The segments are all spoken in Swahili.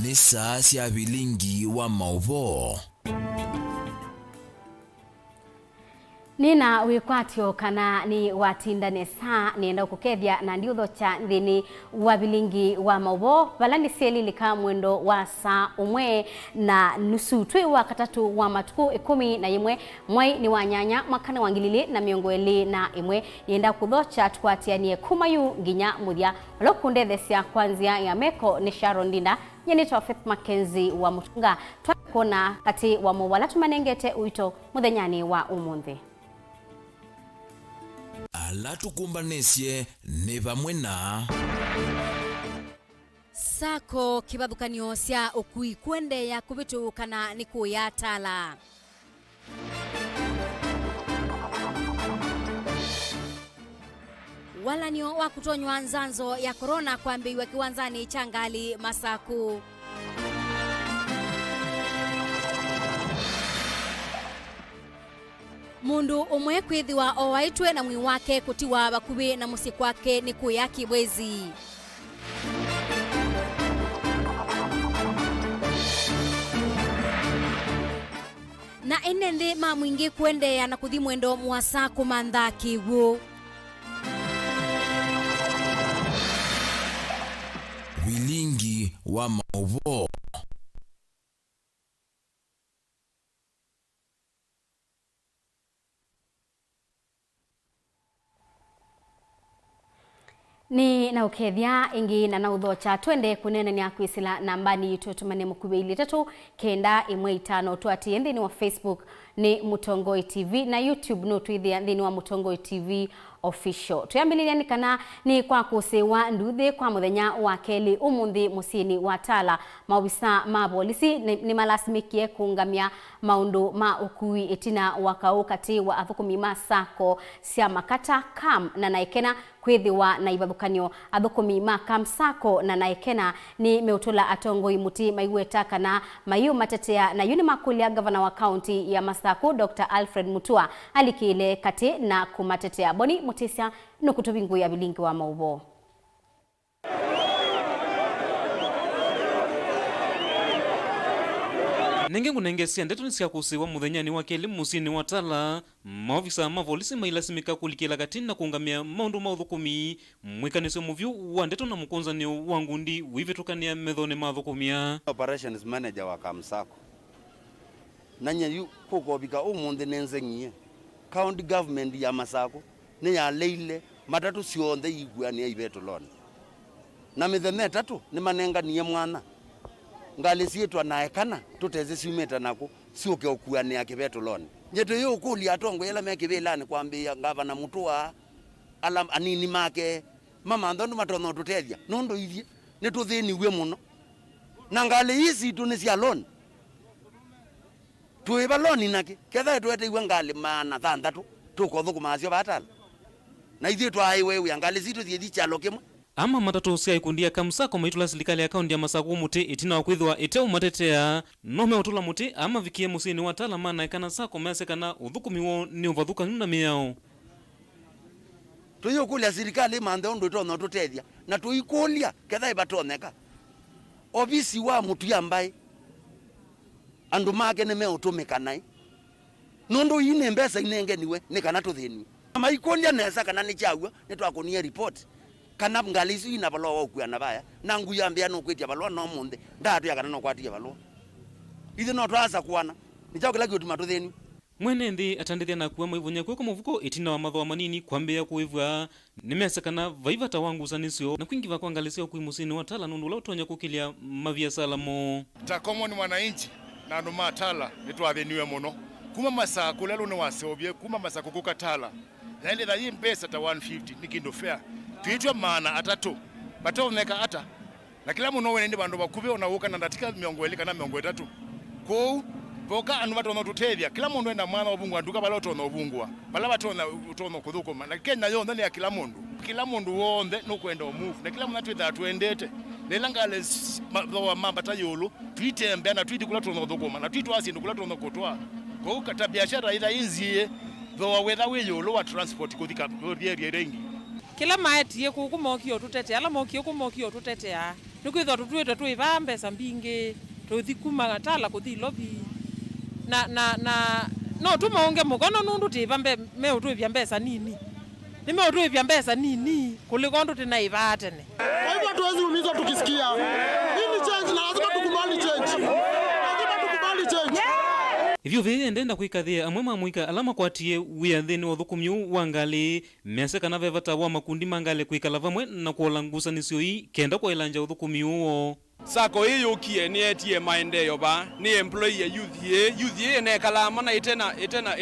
ni saa cia Vilingi wa Mauvoo. Nina wikwatio kana ni watindane saa nienda kukethia na ndiutho cha thini wa Vilingi wa Mauvoo balani seli lika mwendo wa saa umwe na nusu twi wa katatu wa matuku 11 mwai ni wanyanya makana wangilili na miongo eli na imwe nienda kuthocha tukwatianie kumayu nginya muthia lokunde thesia kwanzia ya meko ni Sharon Dinda nyenitwa Faith Mackenzie wa Mutunga twakona kati wa mowala tumanengete uito muthenyani wa umuthi. Ala tukumbanesie ni vamwe na Sako kibathukanio cia ukui kwende ya kubitukana ni kuya tala. Walanio wa kutonywa nzanzo ya corona kwambiwa kiwanzani changali Masaku. Mundu umwe kwithiwa owaitwe na mwi wake kutiwa bakubi na musi kwake ni kuya Kibwezi. Na enende mamwingi kwendea na kuthi mwendo mwasa kumandha Kiwu. Vilingi wa Mauvoo. Ni na ukethia ingi na uthocha twende kunene ni akwisila nambani yitu tumane mukubili 3 kenda 15 twati ndini wa Facebook ni Mutongoi TV na YouTube no twithia ndini wa Mutongoi TV official. Tuyambililia ni kana ni kwa kusewa nduthi kwa muthenya wa keli umuthi musini wa Tala mawisa ma polisi ni malasimikie kuungamia maundu ma ukui itina wakau kati wa athukumi masako cia makata kam na naikena kwithiwa na ibathukanio athukumi ma kam sako na naikena ni meutula atongoi muti maigweta kana mayu matetea na yuni makulia gavana wa county ya Masaku Dr. Alfred Mutua alikile kati na kumatetea boni mutisia nukutubingu ya Vilingi wa Mauvoo. Nenge ngunengesia ndeto nisia kusiwa muthenyani wa keli musini wa Tala maofisa ma polisi mailasimika kulikila kati na kuungamia maundu mauthukumi mwikaniso muvyu wa ndeto na mukonzanio wa ngundi wivitukania methone mathukumia. Operations manager wa Kamsako nanya yu kukobika umuthi nenzengie county government ya Masako ni ya leile matatu sionthe iguania ibetulone na mithene tatu ni manenganie mwana ngali sietwa naekana tuteze siumeta nako sioke okuania kibetulone nyeto yo kuli atongo yela mekibelani kwambia gavana Mutua ala anini make mama ndondo matono tutethia nondo ithie ni tuthini we muno na ngali hizi tunisia loan tuiba loan nake ketha twete iwe ngali mana thanthatu tukothukuma acio batala na ithie twai wewe ngali zitu thiethi chalo kimwe ama matatu cia ikundi ya Kamsako maitula serikali ya kaunti ya Masaku muti itina wa kwithwa ite umatetea no meutula muti ama vikie musini wa Tala mana ikana sako mesekana uthukumi wo ni uvathuka nuna miao. Tuyo kulia serikali manthe undu itono tutethia na tuikulia ketha ibatoneka obisi wa mutu yambai andu make ne meutumika nai nondo ine mbesa inenge niwe ni kana tuthini maikulia nesa kana ni chagwa ni twakonia report kana ngalisi ina balwa okuya na baya na nguyambia no kwetia balwa no munde ndatu yakana no kwatia balwa ithe no twasa kuana ni chao kila kitu matutheni mwene ndi atandithia na kuwa maivunya kwa muvuko itina wa mathoa manini kwambia kuivwa nimesekana vaivata wangu sanisio na kwingiva kwa ngalisio kui musini wa Tala nundu la utonya kukilia mavia salamo ta common mwananchi na andu ma Tala nitwatheniwe muno kuma Masaku lelo ni wasobye kuma Masaku kuka Tala yaende da hii mpesa ta 150 ni kindu fair tuitwe maana atatu batoneka ata na kila muno wene ndi bandu bakube onawuka na ndatika miongo eli kana miongo itatu ko boka anu batona tutethia kila mundu enda mwana obungwa nduka bala otona obungwa bala batona utono kuthukuma na kenya yonde ni ya kila mundu wonde no kwenda move na kila mundu atwetha twendete nelangale mamba tayolo twitembe na twiti kula tono thukuma na twitu asi ndukula tono kotwa ko kata biashara ida inzie thoa wetha weyolo wa transport kuthika area rengi kila maetie kukumokio tutete ala mokio kumokio tutete a nikwitho tutuite tuiva mbesa mbingi tuthikuma tala kuthi lobi na no tumaonge mukono nundu tiva me utuvya mbesa nini nime utuvya mbesa nini kuliko ndu tinaiva tene. Kwa hivyo tuwezi umizwa tukisikia nini change na lazima tukubali change. Ivyo veye ndenda kuikathia amwe mamwika alama kwatie wia thini wa thukumyu wa ngali mese kana vevata wa makundi mangale kuikala vamwe na kuola ngusanisio hii kenda kwa ilanja uthukumyu uo. Sako hii yukie ni etie maendeleo ba ni employee youth ye ne kalama na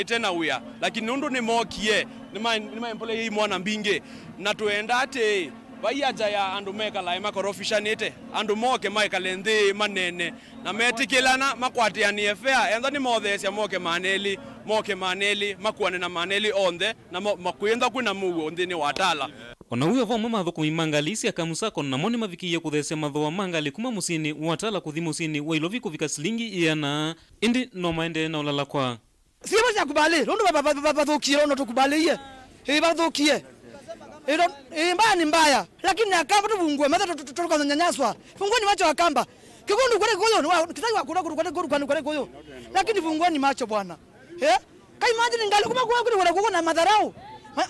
itena wia lakini nundu ni mokie ni ma employee mwana mbinge na tuenda ate bayaja ya andu mekala makorofishanite andu moke maikale nthi manene na metikilana makwatianie fair enda ni mothesia moke maneli makuane na maneli onthe na makwenda kuna muo nthini watala. Ona huyo vamwe mathukumi mangalisi akamusako na moni mavikiye kuthesia mathoa mangali kuma musini watala kuthi musini wa Ilovi kuvika silingi iana indi no maende na ulala kwa sio cha kubali ndio bathukie ndio tukubalie bathukie mbaya ni mbaya lakini akamba tuvungue meta tutoka nyanyaswa fungoni macho akamba kikundu kwale koyo kitaki wakura kwale koyo lakini fungoni macho bwana kai imagine ngali kuma kwa na madharau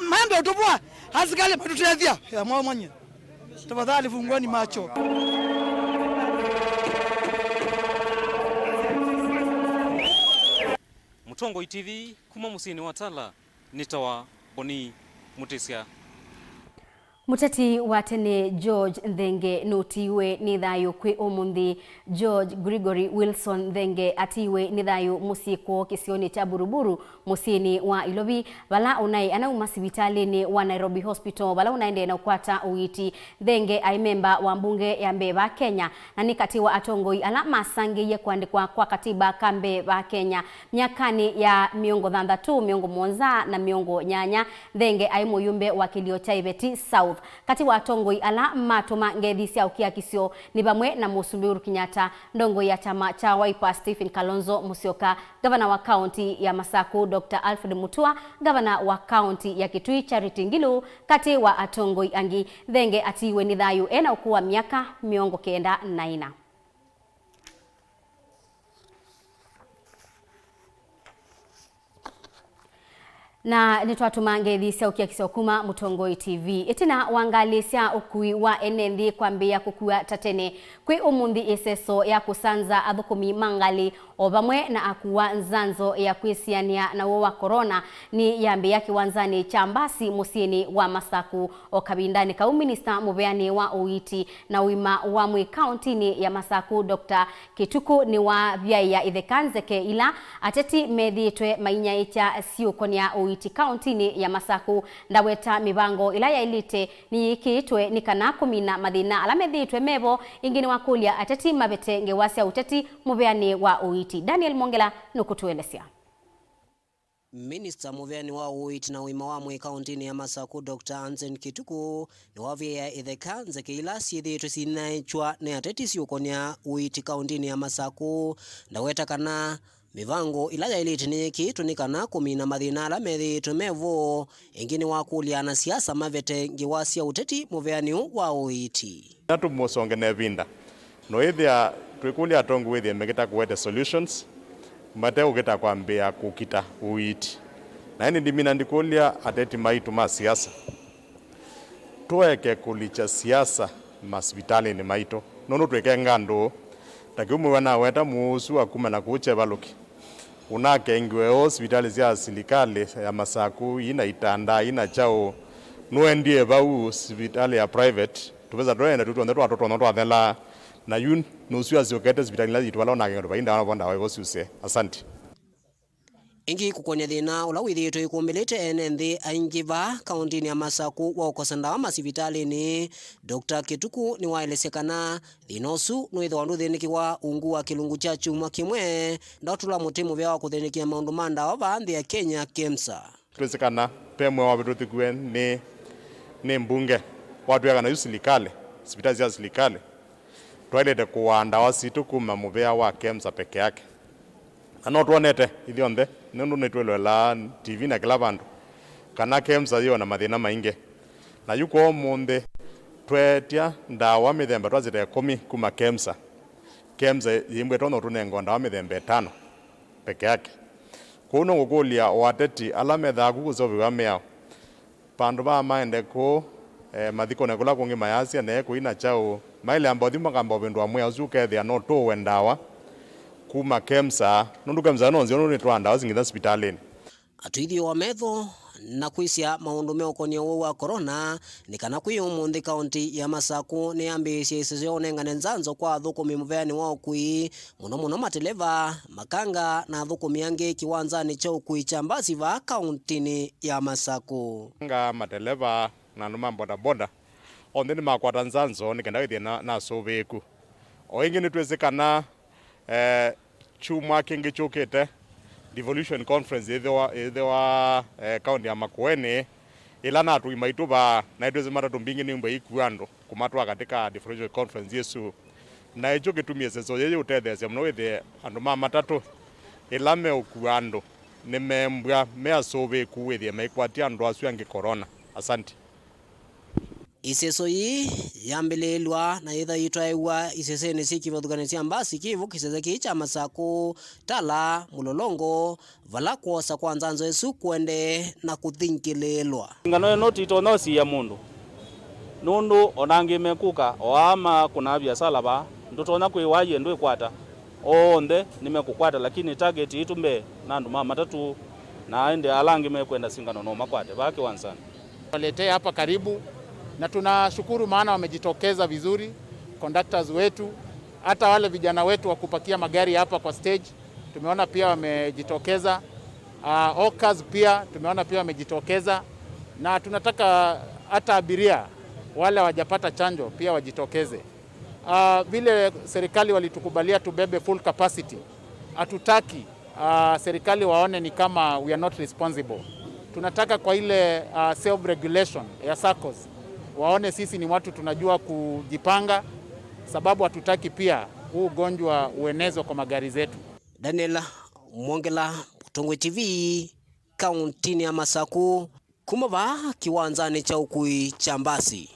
mambo utobwa hazikale patutethia ya mwa mwenye tafadhali fungoni macho. Mutongo TV kuma musini watala nitawa Boni Mutesia. Muteti wa tene George Ndenge notiwe ni thayo kwi umundi George Gregory Wilson Ndenge atiwe ni thayo musiko kisioni cha Buruburu musini wa Ilovi bala unai anauma sibitalini wa Nairobi Hospital bala unaende na ukwata uiti Ndenge ai memba wa mbunge ya Mbeva Kenya na ni katiwa atongoi ala masangi ye kuandikwa kwa katiba kambe wa Kenya miakani ya miongo 32 miongo monza na miongo nyanya Ndenge ai muyumbe wa kilio cha Iveti South kati wa tongoi ala matoma ngethisia ukia kisio ni bamwe na Musumbiuru Kenyatta ndongo ya chama cha Wiper Stephen Kalonzo Musyoka gavana wa county ya Masaku Dr. Alfred Mutua gavana wa county ya Kitui Charity Ngilu kati wa atongoi angi Ndenge atiwe ni thayu ena ukuwa miaka miongo kenda na ina. Na nitwatuma ngethisia ukia kisokuma Mutongoi TV itina wangalisia ukui wa enendi kwambia kukua tatene kwi umundi iseso ya kusanza athukumi mangali obamwe na akuwa nzanzo ya kwisiania na wa corona ni yambia kiwanzani cha Mbasi musini wa Masaku okabindani ka minister mubeani wa uiti na wima wa mwi county ni ya Masaku Dr. Kituku ni wa byaya ithekanzeke ila ateti meditwe mainyaicha siukonia uiti county ni ya Masaku ndaweta mibango ila ya ilite ni ikiitwe ni kana kumina madina ala meditwe mebo ingini wakulia ateti mabete ngewasia uteti mubeani wa uiti. Daniel Mongela nukutuelesia. Minister muveani wa uiti na wima wa mwe county ya Masaku Dr. Anzen Kituku ni wavya ithekanze keila siethitu sinaichwa ne ateti siukonia uiti county ya Masaku ndaweta kana mivango ilaja iliti ni kitu ni kana kumina mathina ala methitu mevo ingini wakulia na siasa mavete ngiwasia uteti muveani wa uiti natu musonge nevinda no ithia twikulia tongu withie megeta kuwete solutions mate ugeta kwambia kukita uiti na ini ndimina ndikulia ateti maitu ma siasa tuweke kulicha siasa masvitali ni maito nono tweke ngando takiumu wana weta musu akuma na kuche baluki unake ingwe hospitali cia serikali ya Masaku ina itanda ina chao nuendie bau hospitali ya private tupeza doenda tutonde watoto ndo athela na yun nusu azokete hospitali la itwala onage bainda wana bonda wa bosuse. Asante. Ingi kukonya thina ula withitwe ikumbelete enenthi aingiva county ya Masaku wa ukosanda wa masivitali ni Dr. Kituku ni waelesekana thinosu nwitho nduthiniki wa ungu wa kilungu cha chuma kimwe ndotula mutimu vya wa kuthinikia maundu manda wa vanthi ya Kenya KEMSA twesekana pemwe wa birutikwe ni mbunge watu ya na serikali hospitali za serikali twalete kuanda wasitu kuma muvea wa KEMSA peke yake ano tuonete ithionde nundu nitwelwela TV na kila bandu kana KEMSA yo na mathina maingi na yuko munde twetia ndawa mithemba twazite 10 kuma KEMSA yimbwe tono tunengo ndawa mithemba 5 peke yake kuno gukulia wateti ala metha kuguzoviwa miao pandu ba maende ku mathiko ne kula kungi mayasia ne kuina chao maile ambothi makambo bindu amwe azukethia no to ndawa kuma KEMSA nundu KEMSA no nzio ni twanda wazingitha hospitalini atwithio wa metho na kwisia maundu meokonia wa corona ni kana kwi umuthi kaunti ya Masaku ni ambĩtie icicio nengane nzanzo kwa thukumi muveani wa ukui muno mateleva makanga na thukumi angi kiwanzani cha ukui cha mbasi va kaunti ya Masaku nga mateleva na numa boda onde ni makwata nzanzo ni kenda githie na soveku o ingi ni twezekana chuma kingi chukite devolution conference either county ya Makueni ila na tu imaituba na itweze matatu mbingi ni mbe ikuando kumatwa katika devolution conference yesu na icho kitumie seso yeye utethese mno withe andu matatu ila me ukuando ni membwa me asove kuwithie mekwatia andu asu angi corona. Asante. Iseso yi yambililwa na itha yitwaiwa iseseni sikivathukanisia mbasi kivu kisese kicha Masaku tala mulolongo vala kuosa kwa nzanzo esu kwende na kuthinkililwa ngano no tito no si ya mundu nundu onangi mekuka oama kuna biasala ba ndutona kwiwaye ndo ikwata onde nimekukwata lakini target itumbe nandu matatu na ende alangi mekwenda singano no makwate baki wansana waletea hapa karibu na tunashukuru maana wamejitokeza vizuri conductors wetu hata wale vijana wetu wa kupakia magari hapa kwa stage tumeona pia wamejitokeza hawkers pia tumeona pia wamejitokeza na tunataka hata abiria wale hawajapata chanjo pia wajitokeze vile serikali walitukubalia tubebe full capacity hatutaki serikali waone ni kama we are not responsible tunataka kwa ile self regulation ya SACCOS waone sisi ni watu tunajua kujipanga sababu hatutaki pia huu ugonjwa uenezwe kwa magari zetu. Daniel Mwongela, Mutongwe TV, kaunti ya Masaku, kumava kiwanzani cha ukui cha mbasi.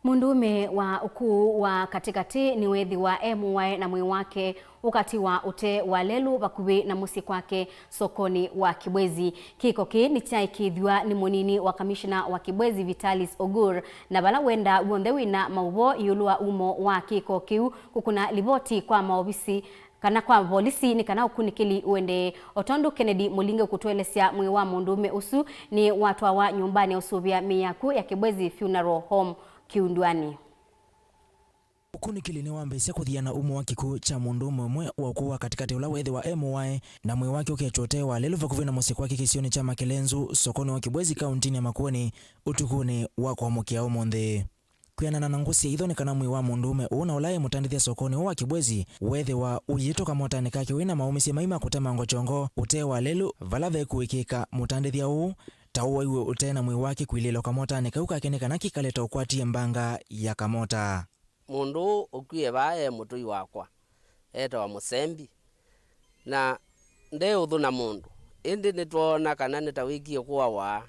Mundume wa ukuu wa katikati ni wethi wa MY na mwi wake ukati wa ute wa lelu bakubi na musi kwake sokoni wa Kibwezi. Kiko ki ni chai kithwa ni munini wa kamishna wa Kibwezi Vitalis Ogur na bala wenda wondewi na Mauvoo yulua umo wa kiko kiu kukuna liboti kwa maobisi kana kwa polisi ni kana ukunikili uende Otondo Kennedy Mulinge kutuelesya mwi wa mundume usu ni watu wa nyumbani usubia miyaku ya Kibwezi Funeral Home Kiundwani. Ukunikili ni wambesya kuthiana umo wa kiku cha mundu mwe wa kuwa katikati ula wethi wa MY na mwe wake ukechotewa lelu vakuvina musi kwake kisioni cha Makelenzu sokoni wa Kibwezi kauntini ya Makueni utukuni wa kuamukia umonde. Kuyanana na ngusi ya idhoni kana mwi wa mundume una ulaye mutandithia sokoni wa Kibwezi wethi wa ujitoka motani kake wina maumisi maima kutema ngochongo utewa lelu valave kuikika mutandithia uu tauwa iwe utena mwi wake kuililo kamota nikauka keneka na kikaleta ukwatie mbanga ya kamota. Mundu ukwie bae mutui wakwa eta wa musembi na nde uthuna mundu indi nitwona kana nitawikie kuwa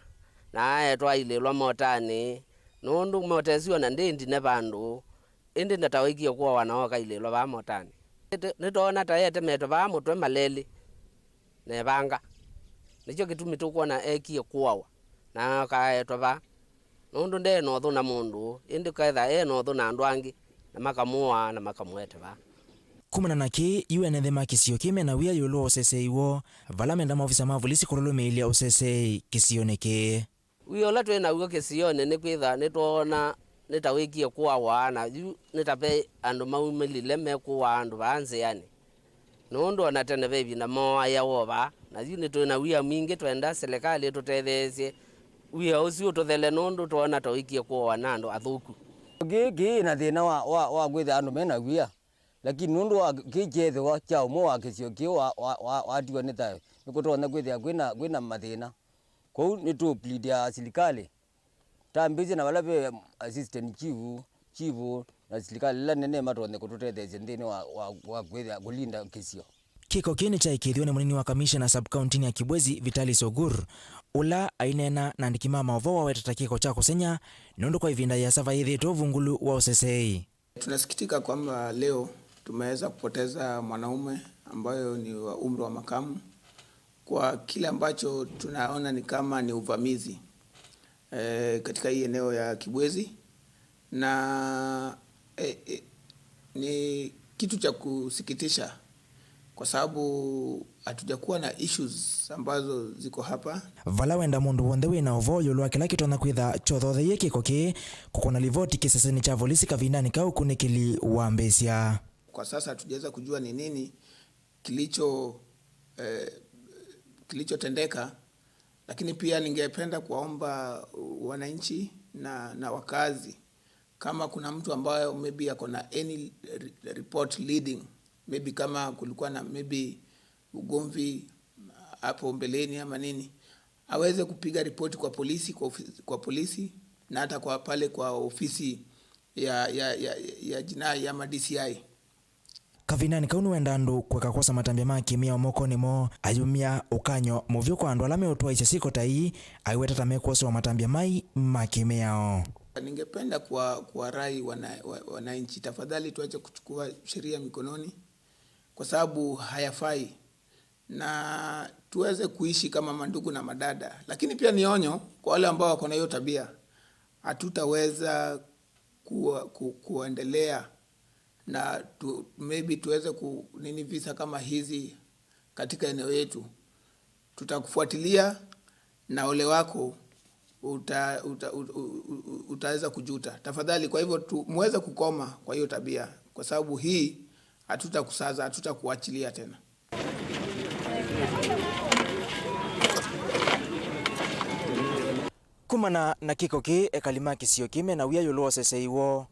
na etwa ililwa motani nundu motesiwa na ndindi ne bandu indi nitawikie kuwa na oka ililwa ba motani nitwona taete meto ba mutwe maleli ne banga nicho kitumi tukuona ekie kuwa na kaetwa ba nundu nde no thuna mundu indi kaitha no thuna andu angi na makamua na makamwete ba kumana naki UND makisio kime na wia yulo osese iwo vala menda maofisa mavulisi kulolo meilia osese kisioneke wiola twena ugo kisione ni kwitha nitwona nitawikie kuwa na nitape andu maumelile mekuwa andu banze yani nundu ona tene bebi na moa ya woba na yuni twena wia mingi twenda serikali tutethesie wia ucio tuthele nundu twona tawikie kuwa na andu athuku gigi na thina wa gwitha andu mena wia lakini nundu wa kijethe wa chao mo wa kisio ki wa diwa ni tayo nikutona gwitha gwina mathina kou ni tu plead ya serikali tambizi na walabe assistant chief na serikali la nene matone kututethesia ndini wa gwitha kulinda kisio Kiko kini cha ikithio ni munini wa kamishna sub-county ya Kibwezi Vitali Sogur ula ainena na ndikima Mauvoo wetata kiko cha kusenya nundu kwa ivinda ya sava yithitwo vungulu wa usesei. Tunasikitika kwamba leo tumeweza kupoteza mwanaume ambayo ni wa umri wa makamu kwa kile ambacho tunaona ni kama ni uvamizi katika hii eneo ya Kibwezi, na ni kitu cha kusikitisha kwa sababu hatujakuwa na issues ambazo ziko hapa. Vala wenda mundu wonde wina uvoyo lwa kila kitona kwitha chothothe ye kiko ki kukona livoti kiseseni cha polisi kavindani kau kunikili wa mbesia. Kwa sasa hatujaweza kujua ni nini kilichotendeka, lakini pia ningependa kuwaomba wananchi na wakazi, kama kuna mtu ambaye maybe ako na any report leading, maybe kama kulikuwa na maybe ugomvi hapo mbeleni ama nini, aweze kupiga ripoti kwa polisi na hata kwa pale kwa ofisi ya jinai ya DCI. Kavinani kaunu wenda andu kweka kosa matambia makimia omoko nimo ayumia ukanyo muvyo kwa andu alame utuwa isasiko tai aiweta tamekosa wa matambia mai makimia. Ningependa kwa rai wananchi, tafadhali tuache kuchukua sheria mikononi kwa sababu hayafai, na tuweze kuishi kama mandugu na madada. Lakini pia ni onyo kwa wale ambao wako na hiyo tabia, hatutaweza kuendelea na maybe tuweze nini visa kama hizi katika eneo yetu. Tutakufuatilia na ole wako utaweza kujuta. Tafadhali, kwa hivyo muweze kukoma kwa hiyo tabia, kwa sababu hii hatutakusaza, hatutakuachilia tena. Kumana na kiko ki ekalima kisio kime na wia yulo sesei wo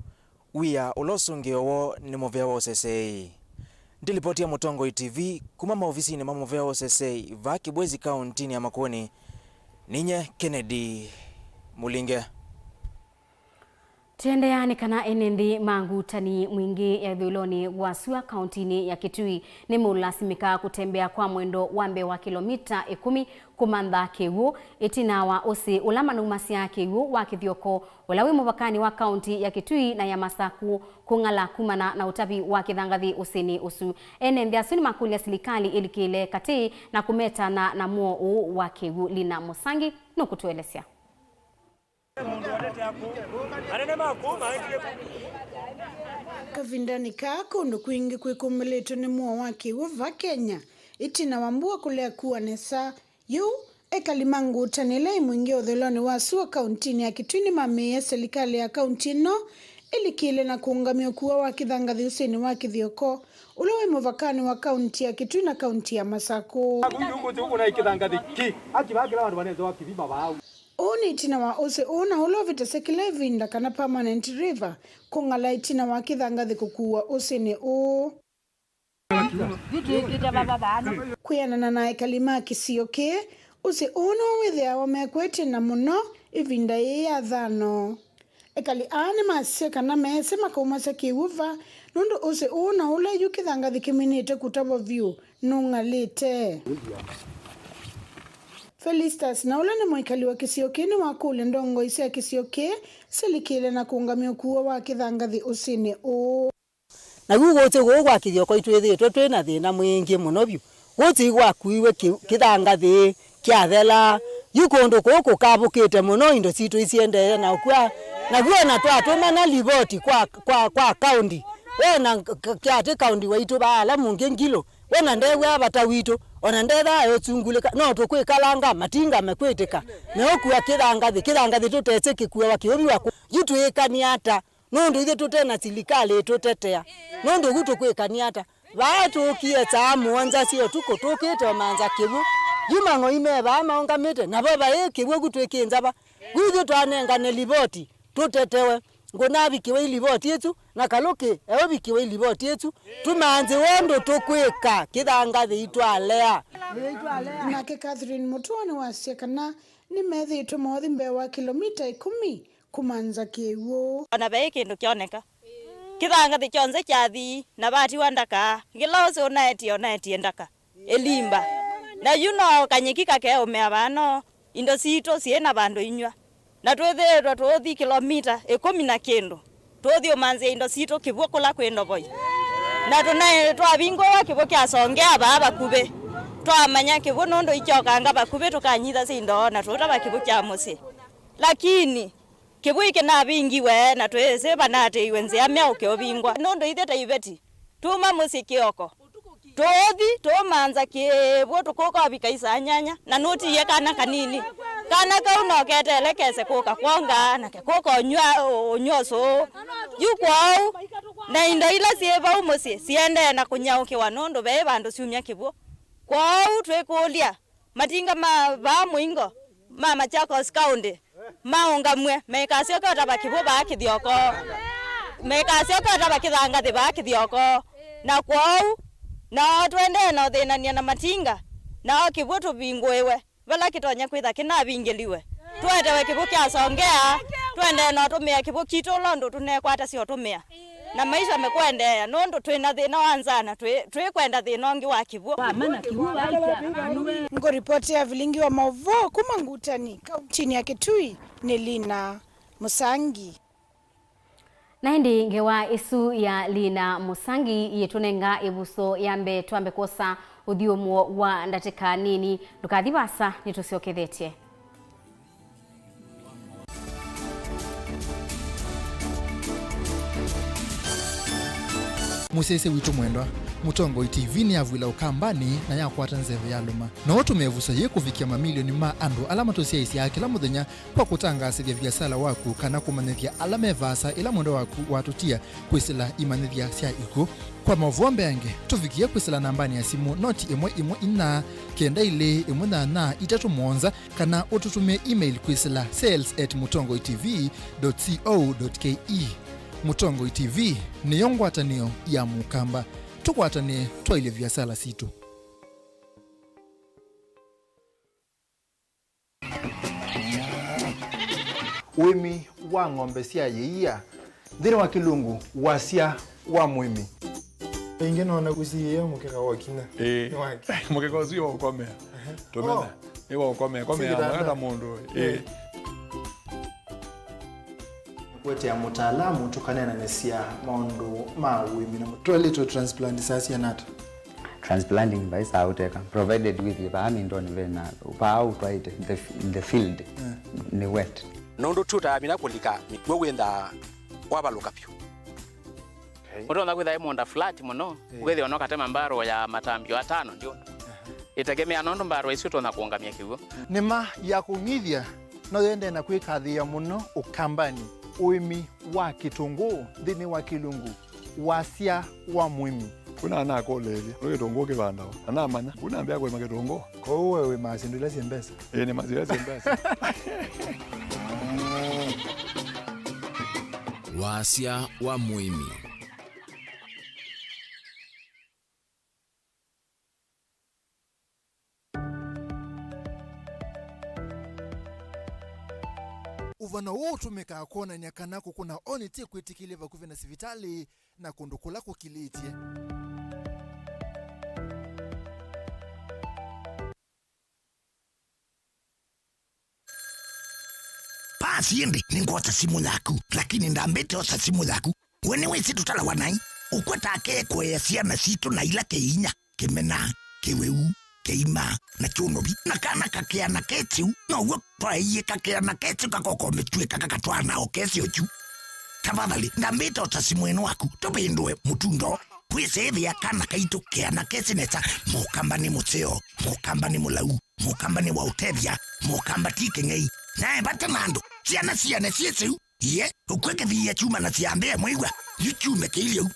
wia ulosungio wo ni movea wo sesei. Ndilipoti ya Mutongo TV kuma maofisi ni mamovea wo sesei va Kibwezi kaunti ya Makueni. Ninye Kennedy Mulinge. Tendeani kana enendi mangutani mwingi ya Viloni wasua kauntini ya Kitui ni mulasimika kutembea kwa mwendo wambe wa kilomita 10 kumandha Kewu itina wa osi ulama numasia Kewu wa kithioko ulawi mubakani wa kaunti ya Kitui na ya Masaku kungala kumana na utabi wa kithangathi usini usu enendi asuni makuli ya serikali ilikile kati na kumeta na muo wa Kewu Lina Musangi nukutuelesea. Kavindani kako ndo kuingi kwikumeleto ni muo wake wa Kenya itina wambua kulea kuwa nesa yu ekalimangu utanile mwingi odheloni wasua kauntini ya Kitui mamea serikali ya kaunti no ilikile na kuungamia kuwa wakithangathi usini wa kithioko ulewe muvakani wa kaunti ya Kitui na kaunti ya Masaku. Oni itina wa ose ona ulovita sekile vinda kana permanent river kungala itina wa kithangathi kukuwa usini o kuyana na ekalima kisioke use ono withia wamekwete na muno ivinda ya thano ekali ane maseka na mese makaumasa kiuva nundu use ona ula yukithangathi kiminite kutabo view nungalite Felistas na ula ni mwikali wa Kisioke ni wakule ndongo isi ya Kisioke selikile na kuungamia kuwa wa kithangathi usini o. Na gugote gwa kithioko itwithitwe twina thina mwingi muno biu. Guti gwa kuiwe kithangathi kiathela yukondo koko kabukite muno indo citu isiendere na kwa na guona twatuma na liboti kwa county. Wena kiate county waitu bala mungi ngilo. Wena ndewe abata witu ona ndetha yo tsungulika no tukwikalanga matinga mekwiteka ne okuwa kithangathi tutetse kikuwa wakiomi wako yitwikania ata nundu ithe tutena serikali tutetea nundu gutukwikania ata batu kieta muonza sio tuko tukite manza kibu yumango imeba maongamite na baba kibu gutwikinza guthu twanenga ne liboti tutetewe ngonabi kiwe liboti yetu na kaloke eobi kiwe liboti yetu tumanze wondo tukwika kithangathi itwalea nake Catherine Mutuani wasiekana ni methitwe mothi mbe wa kilomita 10 kumanza Kewu ona be kindu kioneka kithanga the chonze chathi na bati wandaka ngilose onaeti ndaka elimba na kanyikika ke umeabano indo sito siena bando inywa na twetherwa twothi kilomita 10 twothi omanze indo sito kibwokola kwendo boy na tunae twabingo kibo kya songea baba kube twamanya kibo nondo ichokanga bakube tukanyitha sindo na twotaba kibo kya mose lakini kibo ike na bingiwe na twese banate iwenze amya ukobingwa nondo itheta ibeti tuma mose kioko tothi tomanza kibo tukoko bikaisa nyanya na noti ye kana kanini kana kauno ketelekese kuka kwonga na koko onyoso yukwao na inda ila sieva umosi siende na kunyauke wanondo be bandu siumya kibo kwao twekolia matinga ba muingo mama chako skaunde maunga mwe mekasio kota bakibo ba kithioko mekasio kota bakithanga the ba kithioko na kwao na twende na thenania na matinga na kibo tubingwewe bala kitonya kwitha kina bingeliwe twetewe kibo kya songea twende na tumia kibo kito londo tunekwata sio tumia na maisha mekwendea nondo twina thina wanzana twekwenda thina ngi wa kibo ngo ripoti ya Vilingi wa Mauvoo kumangutani kaunti ya Kitui ni Lina Musangi. Na hindi ngewa isu ya Lina Musangi yetunenga ibuso yambe tuambe kosa udhiomuo wa ndateka nini ndukathibasa nitusiokethetie. Musese witu mwendwa Mutongo TV ni avwila ukambani na yakwata nzeve yaluma na watu mevusa ye kufikia mamilioni ma andu alama tosia isi ya kila muthenya kwa kutangasithia biasala waku kana kumanithia alama evasa ila mwendo waku watutia kwisila imanithia sia iku kwa Mauvoo mbenge tufikia kwisila nambani ya simu noti imwe ina kenda ile imwe na itatu monza kana ututumie email kwisila sales@mutongotv.co.ke. Mutongo TV ni yongwatanio ya mukamba tukwatane twaile vyasala situ. Wimi wa ng'ombe cia yeia thiri wa kilungu wasia wa mwimi inge nona kusiye mukeka wakina mukeka usiye wa komea tomena ewa komea mwana mundu kwete ya mutaalamu tukanena nesia maundu ma wimi na toilet transplant sasa nata transplanting by sauteka provided with the ndo ni vena upa out right in the field ni wet nondo tuta mina kulika mikwe wenda wabaluka pyo Utonda kwitha imonda flat muno ugethi onoka tema mbaro ya matambio 5 ndio itegemea nondo mbaro icio tona kuongamia kigo nima ya kunyithia no yende na kwikathia muno ukambani uimi wa kitungu thini wa kilungu wasia wa mwimi kuna ana kolele ro kitungu kibanda ana manya kuna ambia kwa kitungu ko wewe masindula sembesa ni mazira sembesa wasia wa mwimi uvana wotu meka kona nyakanako kuna onite kwetikile vakuve na sivitali na kondokula kukilitie. Pasi ndi ningota simu laku lakini ndambete osa simu laku wenewe situ tala wanai ukweta ake kwe siana situ na ila keinya kemena keweu keima na chunobi na kana kakea na ketiu na uwe paiye kakea na ketiu kakoko metue kakakatwa na okesi ochu tafadhali ndambete osa simu enu waku topindue mutundo kwiseve ya kana kaito kea na kesi neta mokamba ni museo mokamba ni mulau mokamba ni wautevya mokamba tike ngei nae bata mando siana siesiu ye ukweke via chuma na siambea mwigwa yuchume kilio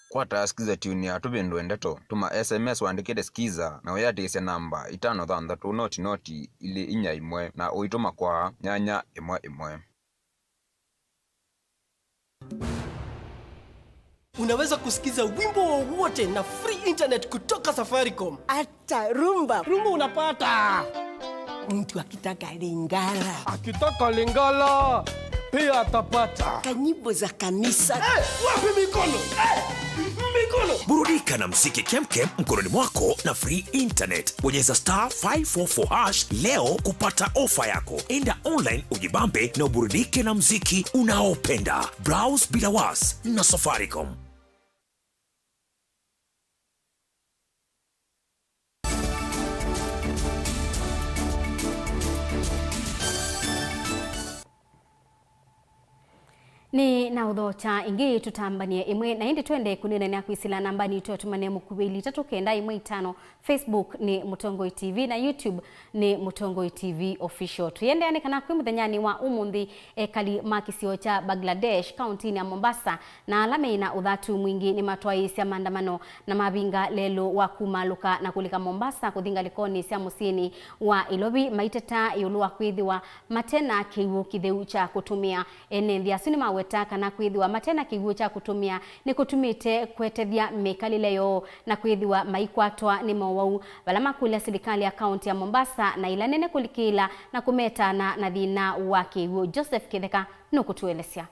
kwa taskiza tuni ya tupindu endeto tuma SMS waandikide skiza na uyatikise namba 533 noti ili inya imwe na uituma kwa nyanya imwe. Unaweza kusikiza wimbo wowote na free internet kutoka Safaricom. Hata rumba unapata. Mtu akitaka Lingala. pia atapata kanyimbo za kanisa. Wapi mikono? Mikono. Burudika na mziki kemkem mkononi mwako na free internet. Bonyeza *544# leo kupata ofa yako. Enda online ujibambe na uburudike na mziki unaopenda. Browse bila was na Safaricom. Ni na udhocha ingi tutambanie imwe na hindi twende kunena ni akwisila nambani tuatumane mukubili tatu kenda imwe 5. Facebook ni Mutongoi TV na YouTube ni Mutongoi TV official. Tuyende yani kana kwi muthanyani wa umundi kali makisio cha Bangladesh kaunti ya Mombasa na alame ina uthatu mwingi ni matwai cia maandamano na mabinga lelo wa kumaluka na kulika Mombasa kuthinga likoni cia musini wa Ilobi maiteta yulu wa kwithiwa matena kiwu kitheu cha kutumia ene ndia sinema wetaka na kwithiwa matena kiwu cha kutumia ni kutumite kwetethia mikalileyo na kwithiwa maikwatwa ni Mauvoo balama kule serikali ya kaunti ya Mombasa na ila nene kulikila na kumetana na thina wa kiwu. Joseph Kitheka nukutuelesya.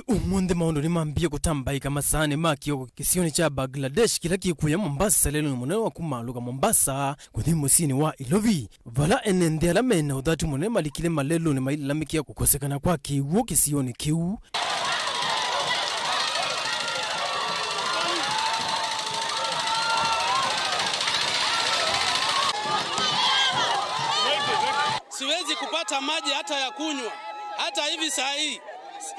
Umunde maundu ni mambia kutambaika masane makio kisioni cha Bangladesh kila kikuya Mombasa lelo munene wa kumaluka Mombasa kuthi musini wa Ilobi vala enende ala mena udhatu munene malikile malelo ni mailamikia kukosekana kwa kiwu kisioni kiwu. Siwezi kupata maji hata ya kunywa. Hata hivi saa hii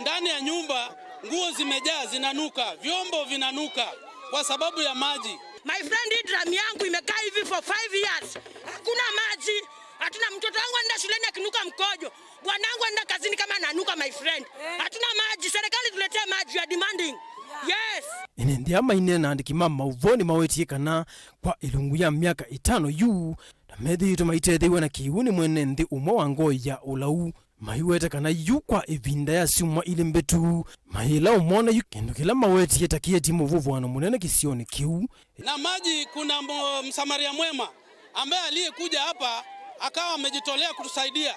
ndani ya nyumba nguo zimejaa zinanuka, vyombo vinanuka kwa sababu ya maji. My friend, drum yangu imekaa hivi for 5 years. Hakuna maji. Hatuna mtoto wangu anaenda shuleni akinuka mkojo. Bwanangu anaenda kazini kama ananuka my friend. Hatuna maji. Serikali tuletee maji, ya demanding. Yes. Inendia maine na andikima Mauvoo ni mawetie kana kwa ilungu ya miaka 5 yu na methi tumaitetheiwe na kiuni mwene ndi umwe wa ngoi ya ulau maiweta kana yu kwa ivinda ya siumwa ile mbetu maila umona yu kendo kila mawetie takieti Mauvoo wana munene kisioni kiu. Na maji kuna msamaria mwema ambaye aliyekuja hapa akawa amejitolea kutusaidia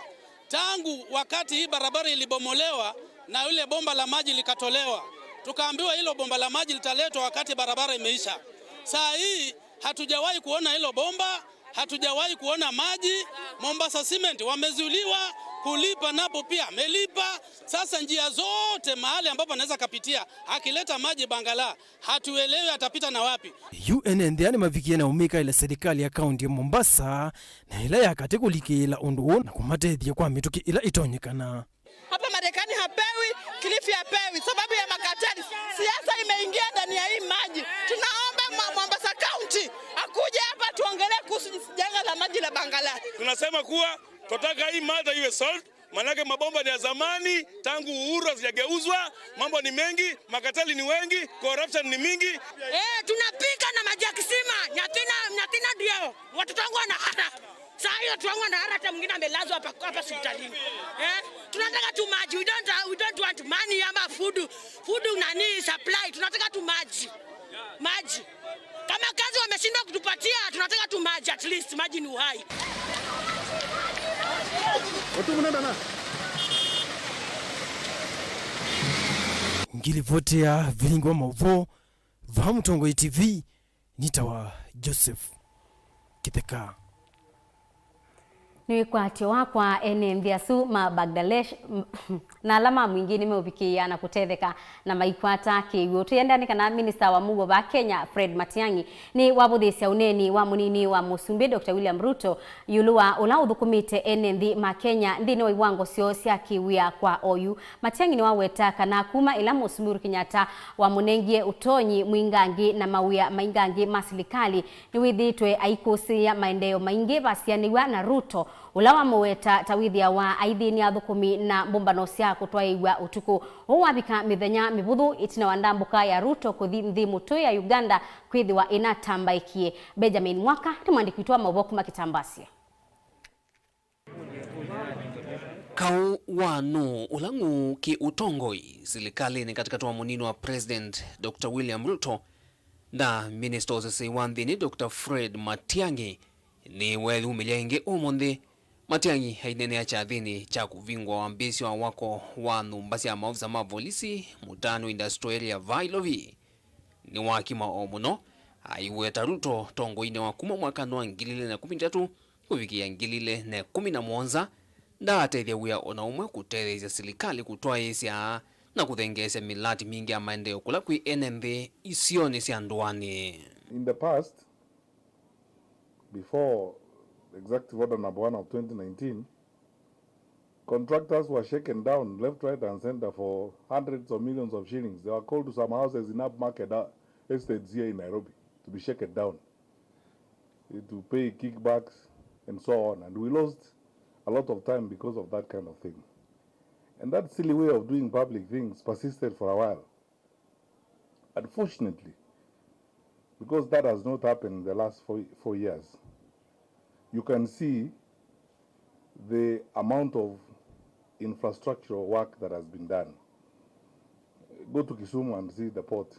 tangu wakati hii barabara ilibomolewa na yule bomba la maji likatolewa. Tukaambiwa hilo bomba la maji litaletwa wakati barabara imeisha. Saa hii hatujawahi kuona hilo bomba, hatujawahi kuona maji. Mombasa Cement wamezuiliwa kulipa, napo pia amelipa. Sasa njia zote mahali ambapo anaweza kapitia akileta maji Bangala hatuelewi atapita na wapi. UNN yani mavikie na umika ile serikali ya kaunti ya Mombasa na ila yakate kulikila undu na kumatethia kwa mituki ila itonyekana. Hapa Marekani hapewi, Kilifi hapewi sababu ya makateli. Siasa imeingia ndani ya hii maji. Tunaomba Mombasa County akuje hapa tuongelee kuhusu janga la maji la Bangala. Tunasema kuwa tunataka hii mada iwe solved, manake mabomba ni ya zamani, tangu uhuru hazijageuzwa, mambo ni mengi, makateli ni wengi, corruption ni mingi. Tunapika na maji ya kisima, nyatina ndio. Watoto wangu wanahara. Saa hiyo watu wangu wanahara, hata mwingine amelazwa hapa hospitalini. Tunataka tu maji. We don't want money ama food nani supply. Tunataka tu maji. Maji. Kama kazi wameshindwa kutupatia, tunataka tu maji, at least maji ni uhai. Ngilivote ya Vilingi wa Mauvoo va Mutongoi TV nitawa Joseph Kitheka. Ni kwa tiwa kwa NMVSU ma Bangladesh na alama mwingine meubikia na kutetheka na maikwata kiwu. Tuyendani kana minister wa Mauvoo ba Kenya Fred Matiang'i ni wabuthisia uneni wa munini wa Musumbi Dr. William Ruto yulua ula uthukumite NMV ma Kenya ndini wa iwango sio cia kiwia kwa oyu. Matiang'i ni waweta kana kuma ila Musumbi Kenyatta wa munengie utonyi mwingangi na mawia maingangi masilikali ni withitwe aikusia maendeleo maingi basianiwa na Ruto ulawa mweta tawithia wa aithini ya thukumi na bombano cia kutwaigwa utuku wabika mithenya mibuthu itina wandambuka ya Ruto kuthi mutu ya Uganda kwithiwa inatambaikie. Benjamin Mwaka ni mwandiki wa Mauvoo kuma Kitambasia. Kau wano ulangu ki utongoi serikali ni katika toa munino wa President Dr. William Ruto na Minister Ose Wanthini Dr. Fred Matiang'i ni wethi umilenge umonde. Matiang'i hainene acha thini cha kuvingwa wambisi wa wako wa numbasi ya maofisa mavolisi mutano industrial area Vilingi ni wakima omuno aiweta Ruto tongoine wa kuma mwaka wa 2013 kufikia 2017 na ateithia wia ona umwe kuteithia serikali kutoa isya na kuthengesha milati mingi ya maendeleo kula kwi NMB isioni cia ndwani. In the past, before Executive Order number 1 of 2019, contractors were shaken down left, right and center for hundreds of millions of shillings. They were called to some houses in upmarket estates here in Nairobi to be shaken down, to pay kickbacks and so on. And we lost a lot of time because of that kind of thing. And that silly way of doing public things persisted for a while. Unfortunately, because that has not happened in the last 4 years, you can see the amount of infrastructural work that has been done. Go to Kisumu and see the port.